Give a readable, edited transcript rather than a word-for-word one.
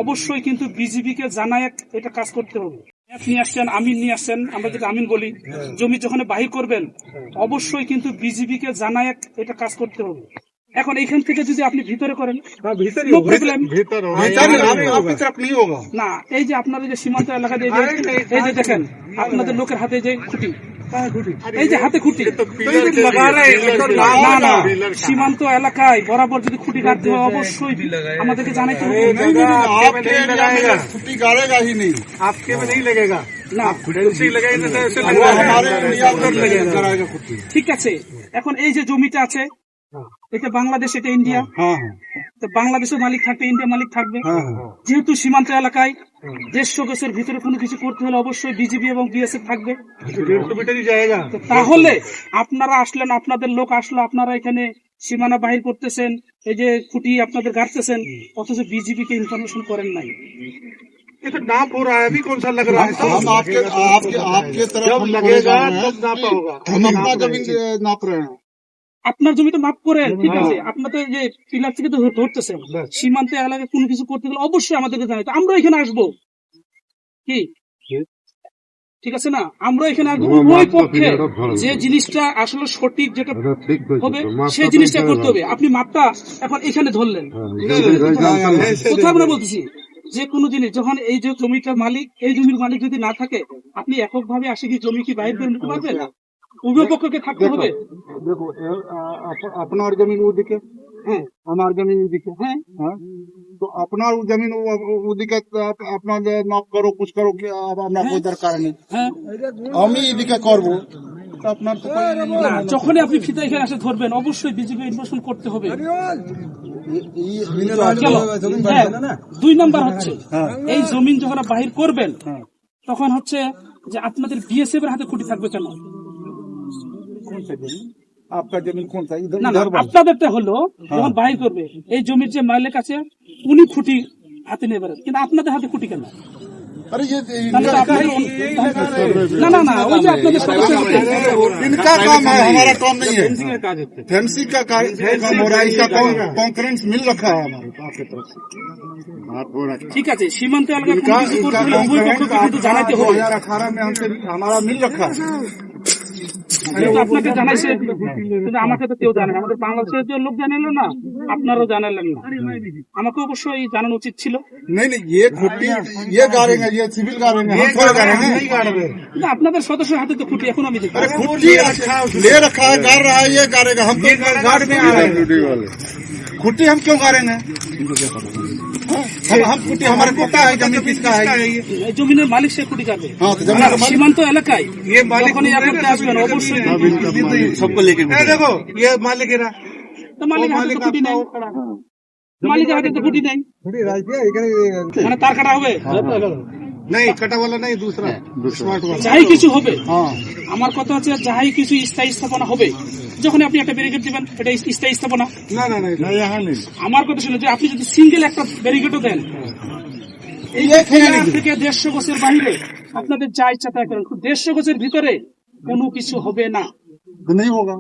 অবশ্যই কিন্তু বিজিবিকে জানায় এটা কাজ করতে হবে। নিয়ে আসছেন, আমিন নিয়ে আসছেন, আমরা যেটা আমিন বলি, জমি যখন বাহির করবেন অবশ্যই কিন্তু বিজিবিকে জানায় এটা কাজ করতে হবে। এখন এইখান থেকে যদি আপনি ভিতরে করেন নো প্রবলেম, না এই যে আপনাদের যে সীমান্ত এলাকাতে এই যে দেখেন আপনাদের লোকের হাতে যে খুঁটি, এই যে হাতে খুঁটি, না না সীমান্ত এলাকায় বরাবর যদি খুঁটি কাটতে হয় অবশ্যই আমাদেরকে জানাইতে হবে। छुट्टी गाड़ेगा ही नहीं, आपके में नहीं लगेगा না कराएगा छुट्टी। ঠিক আছে, এখন এই যে জমিটা আছে এটা বাংলাদেশ, এটা ইন্ডিয়া, তো বাংলাদেশের মালিক থাকবে, ইন্ডিয়া মালিক থাকবে। যেহেতু সীমান্ত এলাকায় 150 গজের ভিতরে কোনো কিছু করতে হলে অবশ্যই বিজিবি এবং বিএসএফ থাকবে। 150 मीटर ही जाएगा। তো তাহলে আপনারা আসলেন, আপনাদের লোক আসলো, আপনারা এখানে সীমানা বাহির করতেছেন, এই যে খুঁটি আপনাদের গাড়তেছেন, অথচ বিজিবি কে ইনফরমেশন করেন নাই। ये तो नाप हो रहा है, अभी कौन सा लग रहा है? हम आपके तरफ जब हम लगेगा बोले जा रहे तब नापा होगा। हैं, हम अपना जमीन नाप रहे हैं। আপনার জমি তো মাপ করেন, ঠিক আছে, আপনার তো যে পিলার থেকে তো ধরতেছেন, সীমান্ত এলাকায় কোনো কিছু করতে গেলে অবশ্যই আমাদেরকে জানাইতে, আমরা এখানে আসবো কি, ঠিক আছে না, আমরা এখানে আসবো ওই পক্ষে যে জিনিসটা আসলে সঠিক যেটা হবে সেই জিনিসটা করতে হবে। আপনি মাপটা এখন এখানে ধরলেন, কোথাও আমরা বলতেছি যে কোনো জিনিস যখন এই যে জমিটার মালিক, এই জমির মালিক যদি না থাকে আপনি এককভাবে আসে কি জমি কি বাইর করে নিতে পারবেন? উভয় পক্ষকে থাকতে হবে। देखो अपना जमीन वो दिखे, हमारी जमीन वो दिखे, तो अपना जमीन वो दिखे, अपना नाप करो, कुछ करो कि अपना कोई दरकार नहीं, हम ही दिखे करबो तो अपना तो না, যখনই আপনি ফিতা এখানে আসে ধরবেন অবশ্যই বিজিবি ইনফরমেশন করতে হবে। চলো, হ্যাঁ, 2 নাম্বার হচ্ছে এই জমিন যখন বাহির করবেন তখন হচ্ছে যে আপনাদের বিএসএফ এর হাতে খুঁটি থাকবে কেন? आपका जमीन कौन सा इधर? না না, আপনাদেরটা হলো যখন বাহির করবে এই জমির যে মালিক আছে উনি খুঁটি হাতে নিয়ে বেরোন, কিন্তু আপনাদের হাতে খুঁটি কেন? अरे ये তাহলে তো আপনাদের না না না ওই যে আপনাদের সদস্যের হাতে इनका काम है, हमारा काम नहीं है। फेंसिंग का काम हो रहा है, इसका कॉन्फ्रेंस मिल रखा है हमारे आपके तरफ से। ঠিক আছে, সীমান্ত এলাকায় কোনো কিছু করতে হলে উভয় পক্ষকে কিন্তু জানাতে হবে। 2018 में हमसे हमारा मिल रखा है। কিন্তু আপনাকে জানাইছে, কিন্তু আমাকে তো কেউ জানে না, আমাদের বাংলাদেশের যে লোক জানালো না, আপনারাও জানালেন না, আমাকে অবশ্যই জানানো উচিত ছিল। नहीं ये खुट्टी ये गाड़ेंगे, ये सिविल गाड़ेंगे, हम थोड़ा गाड़ेंगे, नहीं गाड़ रहे। না আপনাদের সদস্যের হাতে তো খুঁটি এখন আমি দেখি। अरे खुट्टी ले रखा है, गाड़ रहा है, ये गाड़ेगा, हम तो गाड़ में आ रहे हैं। खुट्टी हम क्यों गाड़ेंगे? हम खुट्टी हमारे पता है जमीन किसका है, এই জমিনের মালিক সে খুঁটি কাটবে। हाँ तो जमीन का সীমান্ত এলাকায় যখনই করতে আসবেন অবশ্যই सबको लेके देखो ये मालिक है ना, তো মালিকের হাতে তো খুঁটি নেই, মালিকের হাতে তো খুঁটি নেই, মানে তার কাটা হবে। नहीं कटा वाला नहीं, दूसरा स्मार्ट वाला। যাই কিছু হবে, हाँ আমার কথা হচ্ছে যাই কিছু স্থায়ী স্থাপনা হবে, যখন আপনি একটা ব্যারিকেড দিবেন এটা স্থায়ী স্থাপনা। ना ना नहीं यहाँ नहीं, আমার কথা শুনে যে আপনি যদি সিঙ্গেল একটা ব্যারিকেডও দেন এই থেকে 150 গজের বাইরে আপনাদের যা ইচ্ছা তাই করেন, 150 গজের ভিতরে কোনো কিছু হবে না। नहीं होगा।